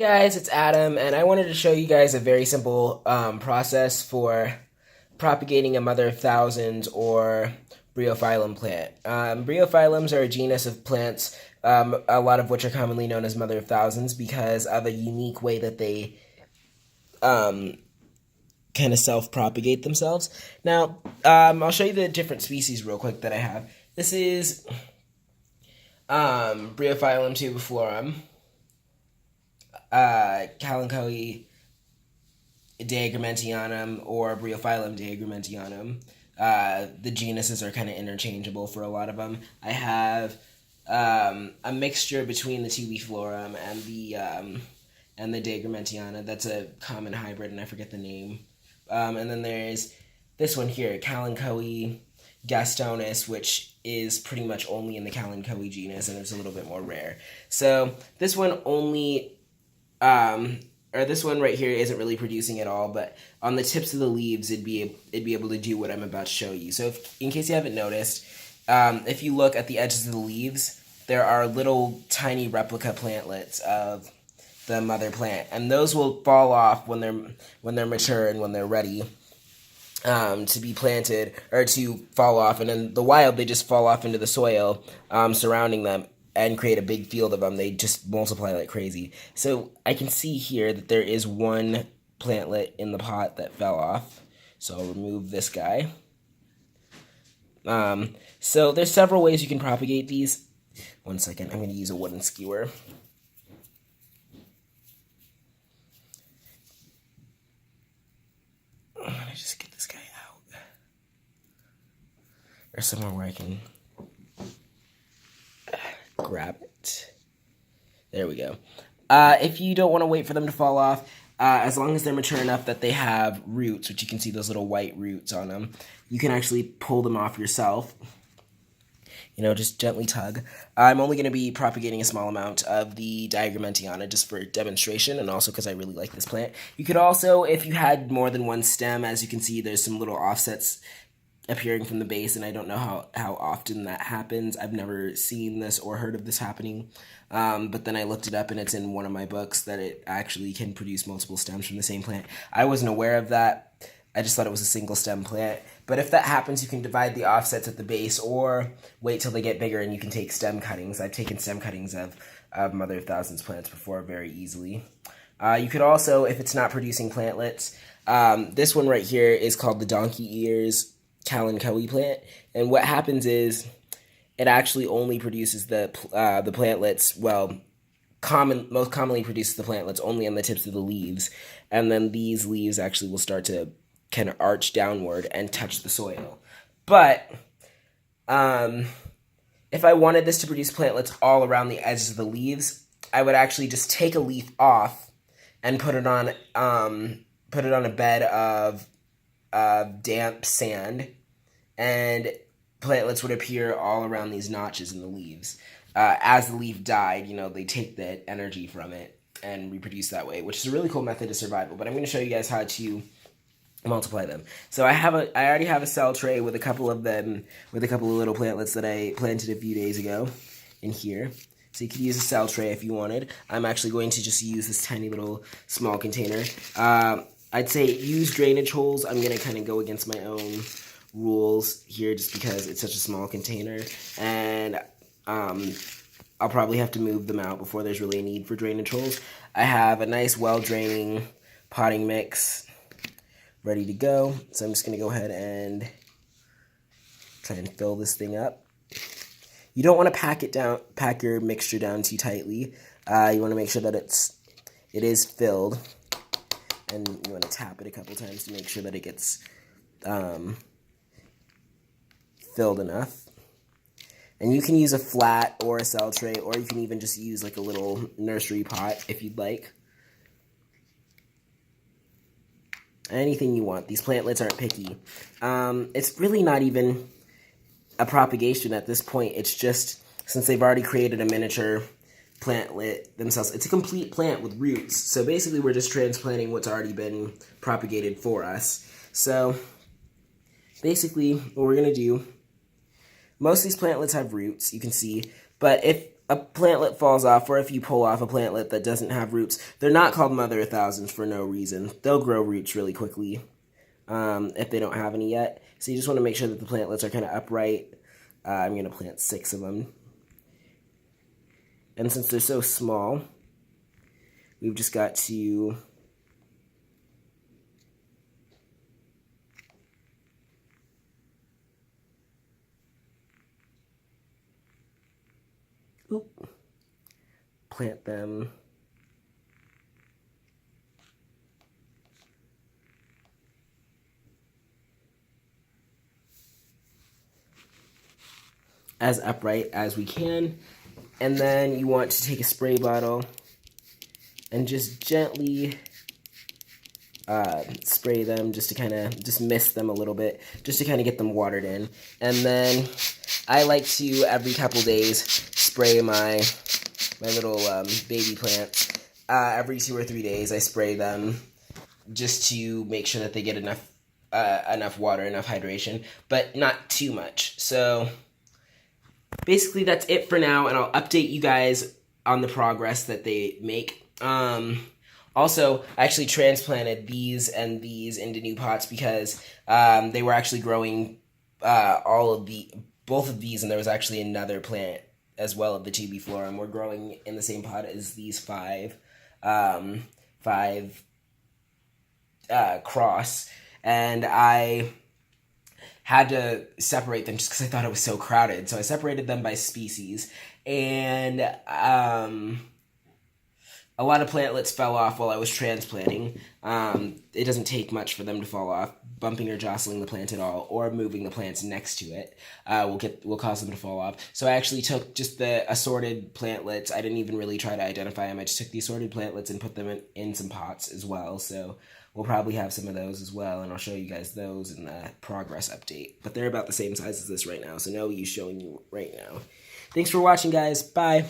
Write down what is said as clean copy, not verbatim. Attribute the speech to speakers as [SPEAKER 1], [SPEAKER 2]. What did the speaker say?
[SPEAKER 1] Guys, it's Adam, and I wanted to show you guys a very simple process for propagating a mother of thousands or bryophyllum plant. Bryophyllums are a genus of plants, a lot of which are commonly known as mother of thousands because of a unique way that they kind of self-propagate themselves. Now, I'll show you the different species real quick that I have. This is Bryophyllum tubiflorum, Kalanchoe diagrumentianum, or Bryophyllum diagrumentianum. The genuses are kind of interchangeable for a lot of them. I have a mixture between the tubiflorum and the diagrumentiana. That's a common hybrid, and I forget the name. And then there's this one here, Kalanchoe gastonis, which is pretty much only in the Kalanchoe genus, and it's a little bit more rare. So this one only, or this one right here isn't really producing at all, but on the tips of the leaves, it'd be able to do what I'm about to show you. So in case you haven't noticed, if you look at the edges of the leaves, there are little tiny replica plantlets of the mother plant, and those will fall off when they're mature and when they're ready to be planted, or to fall off, and in the wild they just fall off into the soil surrounding them and create a big field of them. They just multiply like crazy. So I can see here that there is one plantlet in the pot that fell off, so I'll remove this guy. So there's several ways you can propagate these. One second, I'm going to use a wooden skewer. I'm going to just get this guy out. Or somewhere where I can grab it. There we go. If you don't want to wait for them to fall off, as long as they're mature enough that they have roots, which you can see those little white roots on them, you can actually pull them off yourself. You know, just gently tug. I'm only going to be propagating a small amount of the diagrumentiana just for demonstration, and also because I really like this plant. You could also, if you had more than one stem, as you can see, there's some little offsets appearing from the base, and I don't know how often that happens. I've never seen this or heard of this happening, but then I looked it up, and it's in one of my books that it actually can produce multiple stems from the same plant. I wasn't aware of that. I just thought it was a single stem plant. But if that happens, you can divide the offsets at the base or wait till they get bigger and you can take stem cuttings. I've taken stem cuttings of mother of thousands plants before very easily. You could also, if it's not producing plantlets, this one right here is called the donkey ears Kalanchoe plant. And what happens is it actually only produces the plantlets, well, most commonly produces the plantlets only on the tips of the leaves. And then these leaves actually will start to kind of arch downward and touch the soil. But if I wanted this to produce plantlets all around the edges of the leaves, I would actually just take a leaf off and put it on a bed of damp sand, and plantlets would appear all around these notches in the leaves. As the leaf died, you know, they take the energy from it and reproduce that way, which is a really cool method of survival. But I'm going to show you guys how to multiply them. So I already have a cell tray with a couple of them, with a couple of little plantlets that I planted a few days ago in here. So you could use a cell tray if you wanted. I'm actually going to just use this tiny little small container. I'd say use drainage holes. I'm going to kind of go against my own rules here just because it's such a small container. And I'll probably have to move them out before there's really a need for drainage holes. I have a nice well-draining potting mix ready to go. So I'm just going to go ahead and try and fill this thing up. You don't want to pack your mixture down too tightly. You want to make sure that it is filled, and you want to tap it a couple times to make sure that it gets filled enough. And you can use a flat or a cell tray, or you can even just use like a little nursery pot if you'd like. Anything you want. These plantlets aren't picky. It's really not even a propagation at this point. It's just, since they've already created a miniature plantlet themselves, it's a complete plant with roots. So basically we're just transplanting what's already been propagated for us. So basically what we're going to do, most of these plantlets have roots, you can see, but if a plantlet falls off, or if you pull off a plantlet that doesn't have roots, they're not called mother of thousands for no reason. They'll grow roots really quickly if they don't have any yet. So you just want to make sure that the plantlets are kind of upright. I'm going to plant 6 of them. And since they're so small, we've just got to plant them as upright as we can. And then you want to take a spray bottle and just gently spray them, just to kind of just mist them a little bit, just to kind of get them watered in. And then I like to, every couple days, spray my little baby plants. Every 2 or 3 days I spray them, just to make sure that they get enough water, enough hydration, but not too much. So basically that's it for now, and I'll update you guys on the progress that they make. Also, I actually transplanted these and these into new pots because they were actually growing both of these, and there was actually another plant as well of the tubiflorum. We're growing in the same pot as these five cross, and I had to separate them just because I thought it was so crowded. So I separated them by species, and a lot of plantlets fell off while I was transplanting. It doesn't take much for them to fall off. Bumping or jostling the plant at all, or moving the plants next to it, will cause them to fall off. So I actually took just the assorted plantlets. I didn't even really try to identify them. I just took the assorted plantlets and put them in some pots as well. So we'll probably have some of those as well, and I'll show you guys those in the progress update. But they're about the same size as this right now, so no use showing you right now. Thanks for watching, guys. Bye.